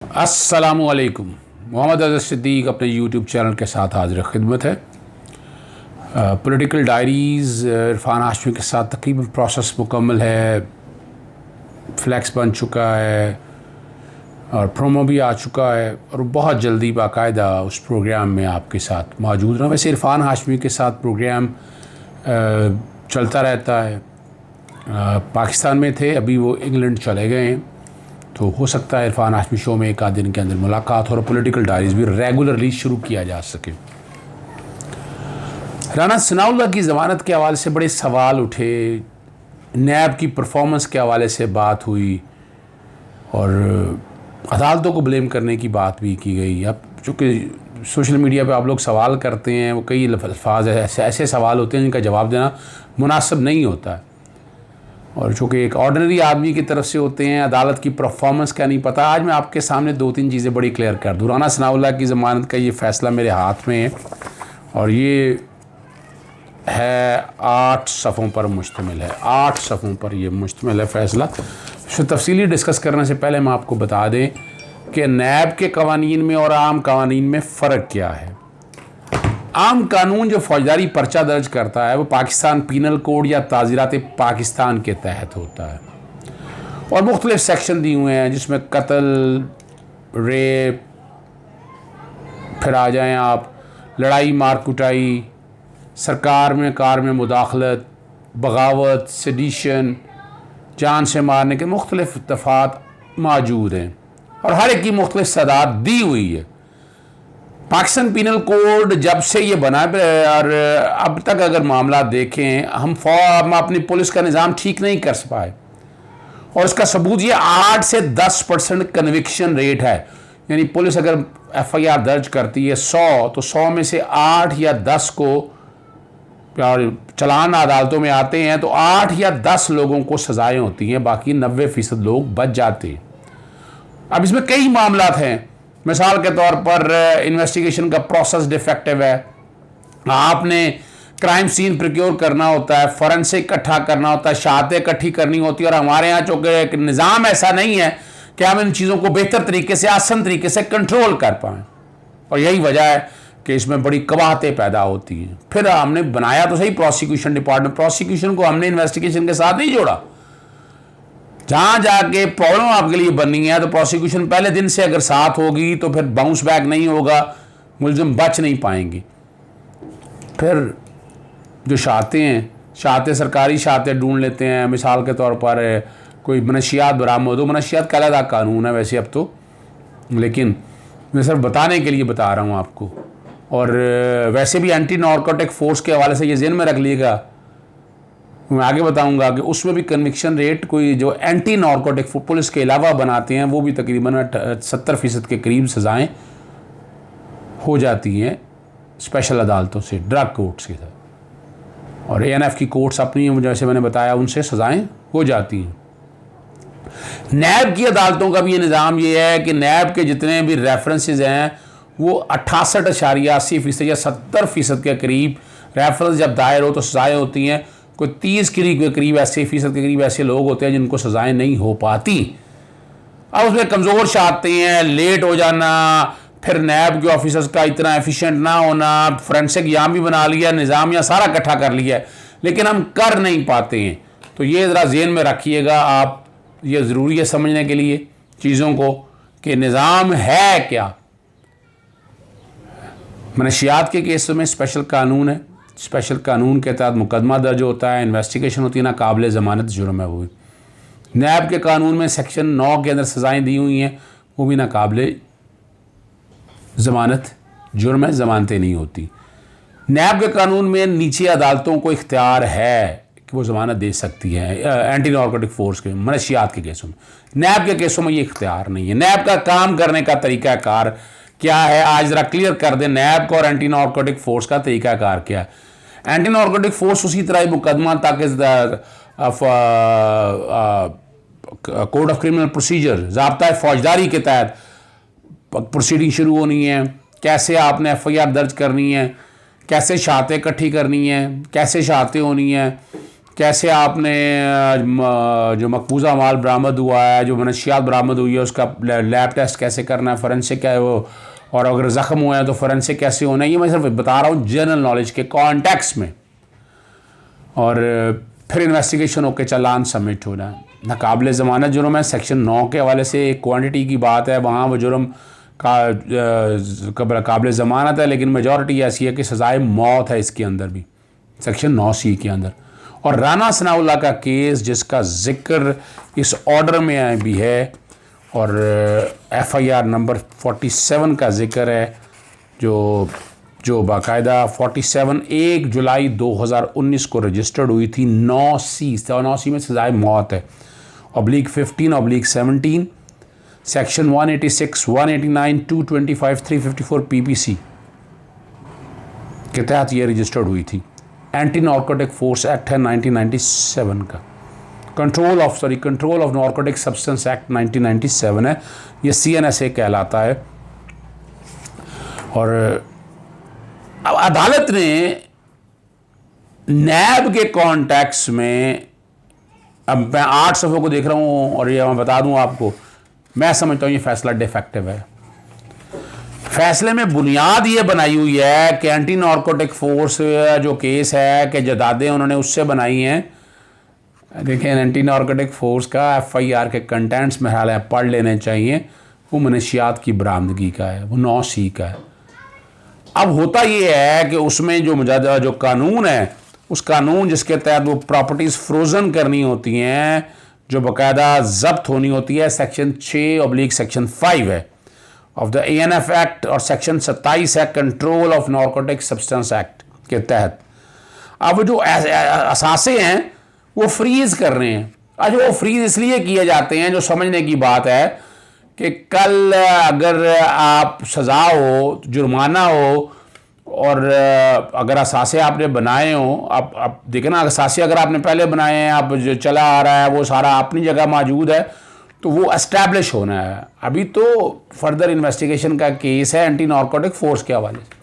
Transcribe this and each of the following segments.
अस्सलामुअलैकुम। मोहम्मद अज़हर सिद्दीक़ अपने YouTube channel के साथ हाज़िर खिदमत है। पॉलिटिकल डायरीज़ इरफान हाशमी के साथ तकरीबन प्रोसेस मुकम्मल है, फ्लैक्स बन चुका है और प्रोमो भी आ चुका है और बहुत जल्दी बाकायदा उस प्रोग्राम में आपके साथ मौजूद रहा। वैसे इरफान हाशमी के साथ प्रोग्राम चलता रहता है। पाकिस्तान में थे, अभी वो इंग्लैंड चले गए हैं, तो हो सकता है इरफान हाशमी शो में एक आध दिन के अंदर मुलाकात और पॉलिटिकल डायरीज़ भी रेगुलरली शुरू किया जा सके। राना सनाउल्लाह की ज़मानत के हवाले से बड़े सवाल उठे, नैब की परफॉर्मेंस के हवाले से बात हुई और अदालतों को ब्लेम करने की बात भी की गई। अब चूँकि सोशल मीडिया पे आप लोग सवाल करते हैं, वो कई अल्फाज ऐसे सवाल होते हैं जिनका जवाब देना मुनासिब नहीं होता है, और चूँकि एक ऑर्डिनरी आदमी की तरफ से होते हैं, अदालत की परफॉर्मेंस का नहीं पता। आज मैं आपके सामने दो तीन चीज़ें बड़ी क्लियर कर दूँ। राना सनाउल्लाह की ज़मानत का ये फ़ैसला मेरे हाथ में है और ये है 8 सफ़ों पर मुश्तमिल है। 8 सफ़ों पर ये मुश्तमिल है फ़ैसला। इसे तफसीली डिस्कस करने से पहले हम आपको बता दें कि नैब के कवानीन में और आम कवानीन में फ़र्क क्या है। आम कानून जो फौजदारी पर्चा दर्ज करता है वो पाकिस्तान पीनल कोड या ताज़ीरात पाकिस्तान के तहत होता है और मुख्तलिफ सेक्शन दिए हुए हैं, जिसमें कत्ल, रेप, फिर आ जाएँ आप लड़ाई मार कुटाई, सरकार में कार में मुदाखलत, बगावत, सेडिशन, जान से मारने के मुख्तलिफ दफ़ात मौजूद हैं और हर एक की मुख्तलिफ सदा दी हुई है। पाकिस्तान पीनल कोड जब से ये बना और अब तक अगर मामला देखें, हम अपनी पुलिस का निज़ाम ठीक नहीं कर पाए और इसका सबूत ये 8 से 10% कन्विक्शन रेट है। यानी पुलिस अगर FIR दर्ज करती है 100, तो 100 में से 8 या 10 को चलान अदालतों में आते हैं, तो 8 या 10 लोगों को सज़ाएँ होती हैं, बाकी 90% लोग बच जाते हैं। अब इसमें कई मामलात हैं। मिसाल के तौर पर इन्वेस्टिगेशन का प्रोसेस डिफेक्टिव है, आपने क्राइम सीन प्रिक्योर करना होता है, फॉरेंसिक इकट्ठा करना होता है, शहादतें इकट्ठी करनी होती है, और हमारे यहाँ चूँकि निज़ाम ऐसा नहीं है कि हम इन चीज़ों को बेहतर तरीके से, आसान तरीके से कंट्रोल कर पाएँ, और यही वजह है कि इसमें बड़ी कबाहतें पैदा होती हैं। फिर हमने बनाया तो सही प्रोसिक्यूशन डिपार्टमेंट, प्रोसिक्यूशन को हमने इन्वेस्टिगेशन के साथ नहीं जोड़ा। जहाँ जाके प्रॉब्लम आपके लिए बननी है तो प्रोसिक्यूशन पहले दिन से अगर साथ होगी तो फिर बाउंस बैक नहीं होगा, मुलजिम बच नहीं पाएंगे। फिर जो शहादतें सरकारी शहादतें ढूंढ लेते हैं। मिसाल के तौर पर कोई मनशियात बरामद हो, मनशियात का अलग कानून है वैसे अब तो, लेकिन मैं सिर्फ बताने के लिए बता रहा हूँ आपको। और वैसे भी एंटी नारकोटिक फोर्स के हवाले से ये ज़हन में रख लीजिएगा, मैं आगे बताऊंगा कि उसमें भी कन्विक्शन रेट कोई जो एंटी नारकोटिक पुलिस के अलावा बनाते हैं वो भी तकरीबन 70% के करीब सज़ाएँ हो जाती हैं स्पेशल अदालतों से, ड्रग कोर्ट्स के साथ, और ANF की कोर्ट्स अपनी जैसे मैंने बताया उनसे सज़ाएँ हो जाती हैं। नैब की अदालतों का भी ये निज़ाम ये है कि नैब के जितने भी रेफरेंसेस हैं वो 68.80% या 70% के करीब रेफरेंस जब दायर हो तो सज़ाएँ होती हैं। कोई 30 के करीब ऐसे फ़ीसद के करीब ऐसे लोग होते हैं जिनको सज़ाएँ नहीं हो पाती। अब उसमें कमज़ोर शहादतें हैं, लेट हो जाना, फिर नैब के ऑफिसर्स का इतना एफिशिएंट ना होना, फोरेंसिक यहाँ भी बना लिया, निज़ाम यहाँ सारा इकट्ठा कर लिया है, लेकिन हम कर नहीं पाते हैं। तो ये ज़रा ज़हन में रखिएगा आप, ये ज़रूरी है समझने के लिए चीज़ों को कि निज़ाम है क्या। मनशियात के केस में स्पेशल कानून है, स्पेशल कानून के तहत मुकदमा दर्ज होता है, इन्वेस्टिगेशन होती है, ना काबिल ज़मानत जुर्म है वो भी। नैब के कानून में सेक्शन 9 के अंदर सज़ाएँ दी हुई हैं, वो भी ना काबिल ज़मानत जुर्म है, ज़मानतें नहीं होती। नैब के कानून में नीचे अदालतों को इख्तियार है कि वो ज़मानत दे सकती है एंटी नारकोटिक फोर्स के मनशियात के केसों में। नैब के केसों में ये इख्तियार नहीं है। नैब का काम करने का तरीक़ाकार क्या है, आज ज़रा क्लियर कर दें नैब का और एंटी नारकोटिक फोर्स का तरीक़ाकार क्या है। एंटी नारकोटिक फोर्स उसी तरह मुकदमा ताकि कोड ऑफ क्रिमिनल प्रोसीजर, ज़ाब्ता फौजदारी के तहत प्रोसीडिंग शुरू होनी है, कैसे आपने FIR दर्ज करनी है, कैसे शहादतें इकट्ठी करनी है, कैसे शहादतें होनी है, कैसे आपने जो मकबूजा माल बरामद हुआ है, जो मनशियात बरामद हुई है, उसका लैब टेस्ट कैसे करना है, फोरेंसिक है वो, और अगर ज़ख्म हुए हैं तो फोरेंसिक कैसे होना है, ये मैं सिर्फ बता रहा हूँ जनरल नॉलेज के कॉन्टेक्स्ट में। और फिर इन्वेस्टिगेशन होकर चालान सबमिट होना है। नाकाबिल ज़मानत जुर्म है, सेक्शन 9 के हवाले से एक क्वांटिटी की बात है, वहाँ वो जुर्म का काबिल ज़मानत है, लेकिन मेजॉरिटी ऐसी है कि सज़ाए मौत है इसके अंदर भी, सेक्शन 9C के अंदर। और राना सनाउल्लाह का केस जिसका ज़िक्र इस ऑर्डर में भी है, और FIR नंबर 47 का ज़िक्र है, जो बाकायदा 47 1 जुलाई 2019 को रजिस्टर्ड हुई थी। 9C में सज़ाए मौत है, /15/17 सेक्शन 186, 189, 225, 354 PPC के तहत ये रजिस्टर्ड हुई थी। एंटी नार्कोटिक फोर्स एक्ट है 1997 का, control of narcotic substance act 1997 है, ये CNSA कहलाता है। और अब अदालत ने नैब के कॉन्टेक्स्ट में, अब मैं 8 सफ़ों को देख रहा हूँ और ये मैं बता दूँ आपको, मैं समझता हूँ ये फैसला डिफेक्टिव है। फैसले में बुनियाद ये बनाई हुई है कि एंटी नार्कोटिक फोर्स जो केस है कि जदादें उन्होंने उससे बनाई हैं। देखें, एंटी नार्कोटिक फोर्स का FIR के कंटेंट्स में हाल है, पढ़ लेने चाहिए। वो मनशियात की बरामदगी का है, वो 9C का है। अब होता ये है कि उसमें जो कानून है, उस कानून जिसके तहत वो प्रॉपर्टीज़ फ्रोज़न करनी होती हैं, जो बाकायदा ज़ब्त होनी होती है, सेक्शन 6/सेक्शन 5 है ऑफ द ANF एक्ट, और सेक्शन 27 है control of narcotic substance act के तहत। अब जो असासे हैं वो फ्रीज़ कर रहे हैं। आज वो फ्रीज़ इसलिए किए जाते हैं, जो समझने की बात है कि कल अगर आप सज़ा हो, जुर्माना हो, और अगर असासे आपने बनाए हो, आप देखें ना, असासे अगर आपने पहले बनाए हैं, आप जो चला आ रहा है वो सारा अपनी जगह मौजूद है, तो वो एस्टैब्लिश होना है। अभी तो फर्दर इन्वेस्टिगेशन का केस है एंटी नार्कोटिक फोर्स के हवाले से।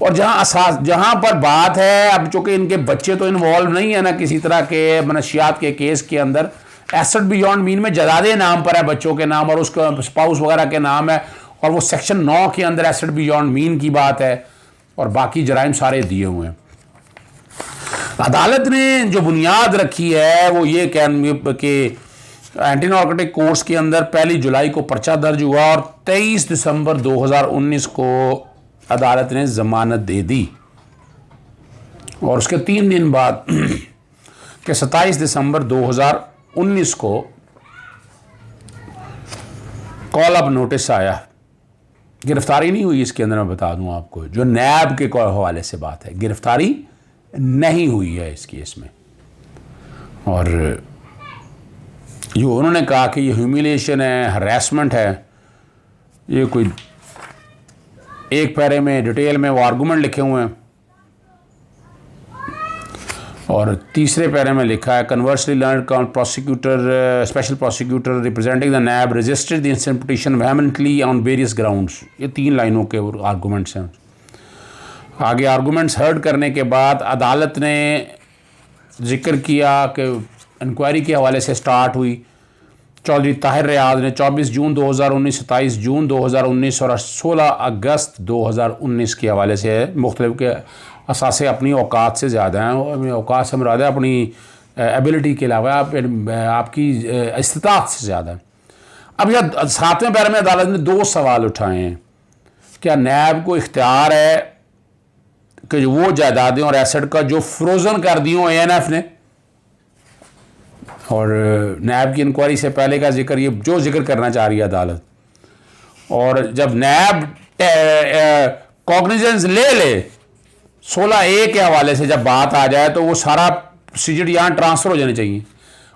और जहाँ पर बात है, अब चूँकि इनके बच्चे तो इन्वॉल्व नहीं है ना किसी तरह के मनशियात के केस के अंदर, एसेट बियॉन्ड मीन में जदादे नाम पर है, बच्चों के नाम और उसका स्पाउस वगैरह के नाम है, और वो सेक्शन 9 के अंदर एसेट बियॉन्ड मीन की बात है, और बाकी जराइम सारे दिए हुए हैं। अदालत ने जो बुनियाद रखी है वो ये कि एंटी नार्कोटिक कोर्स के अंदर 1 जुलाई को पर्चा दर्ज हुआ, और 23 दिसंबर 2019 को अदालत ने जमानत दे दी, और उसके 3 दिन बाद के 27 दिसंबर 2019 को कॉल अप नोटिस आया। गिरफ्तारी नहीं हुई इसके अंदर, मैं बता दूं आपको, जो नैब के हवाले से बात है, गिरफ्तारी नहीं हुई है इस केस में। और जो उन्होंने कहा कि ये ह्यूमिलिएशन है, हरासमेंट है, ये कोई एक पैरे में डिटेल में वो आर्गूमेंट लिखे हुए हैं, और तीसरे पैरे में लिखा है conversely learned prosecutor special prosecutor representing the NAB registered the instant petition vehemently on various grounds. ये 3 लाइनों के आर्गूमेंट्स हैं। आगे आर्गूमेंट्स हर्ड करने के बाद अदालत ने जिक्र किया कि इंक्वायरी के हवाले से स्टार्ट हुई। चौधरी ताहिर रियाज ने 24 जून 2019, 27 जून 2019 और 16 अगस्त 2019 के हवाले से मुख्तलिफ के असासे अपनी औकात से ज़्यादा हैं, औकात से मुराद है अपनी एबिलिटी के अलावा आपकी इस्तिताअत से ज़्यादा है। अब यह 7वें पैरे में अदालत ने 2 सवाल उठाए हैं। क्या नैब को इख्तियार है कि वो जायदादें और एसेट का जो फ्रोज़न कर दी हो ANF ने, और नैब की इंक्वायरी से पहले का जिक्र, ये जो जिक्र करना चाह रही है अदालत, और जब नैब कॉग्निजेंस ले 16A के हवाले से जब बात आ जाए, तो वो सारा सीजड यहाँ ट्रांसफ़र हो जाने चाहिए।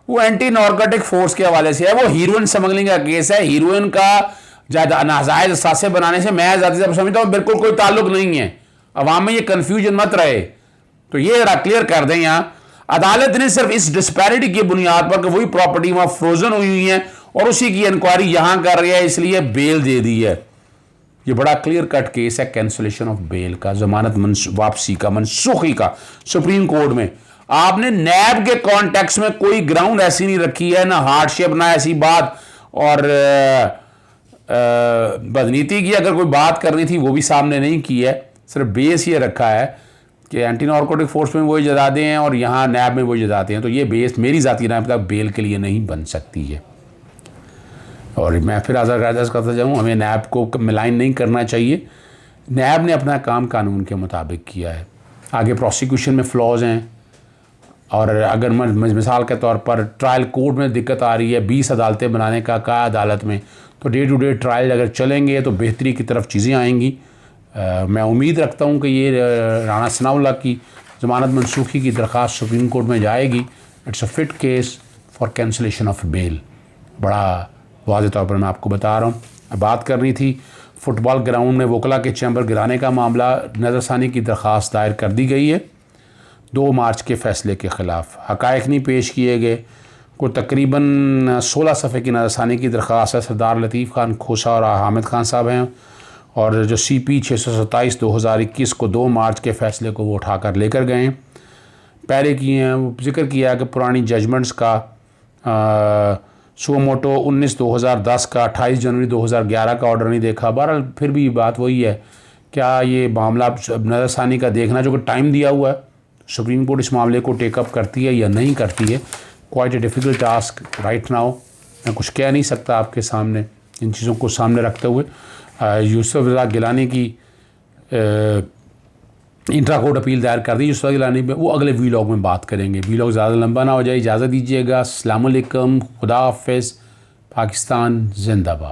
वो एंटी नार्कोटिक फोर्स के हवाले से है, वो हीरोइन स्मगलिंग का केस है। हीरोइन का नाजायज़ असासे बनाने से मैं ज़ाती समझता हूँ बिल्कुल कोई ताल्लुक नहीं है। अवाम में ये कन्फ्यूजन मत रहे, तो ये क्लियर कर दें। यहाँ अदालत ने सिर्फ इस डिस्पैरिटी की बुनियाद पर कि वही प्रॉपर्टी वहाँ फ्रोजन हुई है और उसी की इंक्वायरी यहाँ कर रही है, इसलिए बेल दे दी है। ये बड़ा क्लियर कट केस है कैंसलेशन ऑफ बेल का, जमानत वापसी का, मनसूखी का। सुप्रीम कोर्ट में आपने नैब के कॉन्टेक्स्ट में कोई ग्राउंड ऐसी नहीं रखी है, ना हार्डशिप, ना ऐसी बात। और बदनीति की अगर कोई बात करनी थी वो भी सामने नहीं की है, सिर्फ बेस ये रखा है कि एंटी नारकोटिक फोर्स में वही जदाते हैं और यहाँ नैब में वही जदाते हैं। तो ये बेस मेरी ज़ाती राय तक बेल के लिए नहीं बन सकती है। और मैं फिर अर्ज़ करता जाऊँ, हमें नैब को मिलाइन नहीं करना चाहिए। नैब ने अपना काम कानून के मुताबिक किया है। आगे प्रोसिक्यूशन में फ्लॉज हैं, और अगर मिसाल के तौर पर ट्रायल कोर्ट में दिक्कत आ रही है 20 अदालतें बनाने का अदालत में, तो डे टू डे ट्रायल अगर चलेंगे तो बेहतरी की तरफ चीज़ें आएंगी। मैं उम्मीद रखता हूँ कि ये राणा सनाउल्लाह की ज़मानत मनसूखी की दरख्वास्त सुप्रीम कोर्ट में जाएगी। It's a fit case for cancellation of bail. बड़ा वाज़े तौर पर मैं आपको बता रहा हूँ। बात करनी थी फुटबॉल ग्राउंड में वकला के चैम्बर गिराने का मामला। नज़रसानी की दरख्वास्त दायर कर दी गई है 2 मार्च के फ़ैसले के ख़िलाफ़। हक़ाइक़ नहीं पेश किए गए। को तकरीबन 16 सफ़े की नज़रसानी की दरख्वास्त है। सरदार लतीफ़ खान खोसा और हामिद खान साहब हैं, और जो CP 627/2021 को 2 मार्च के फ़ैसले को वो उठाकर लेकर गए हैं। पहले किए हैं वो जिक्र किया कि पुरानी जजमेंट्स का सुमोटो 19/2010 का 28 जनवरी 2011 का ऑर्डर नहीं देखा। बहरहाल फिर भी बात वही है, क्या ये मामला नज़रसानी का देखना जो कि टाइम दिया हुआ है, सुप्रीम कोर्ट इस मामले को टेकअप करती है या नहीं करती है। Quite a difficult task right now. मैं कुछ कह नहीं सकता आपके सामने इन चीज़ों को सामने रखते हुए। यूसुफ रज़ा गिलानी की इंट्रा कोर्ट अपील दायर कर दी यूसुफ गिलानी में, वो अगले वीलॉग में बात करेंगे। वीलॉग ज़्यादा लंबा ना हो जाए, इजाज़त दीजिएगा। अस्सलाम वालेकुम, खुदा हाफ़िज़, पाकिस्तान जिंदाबाद।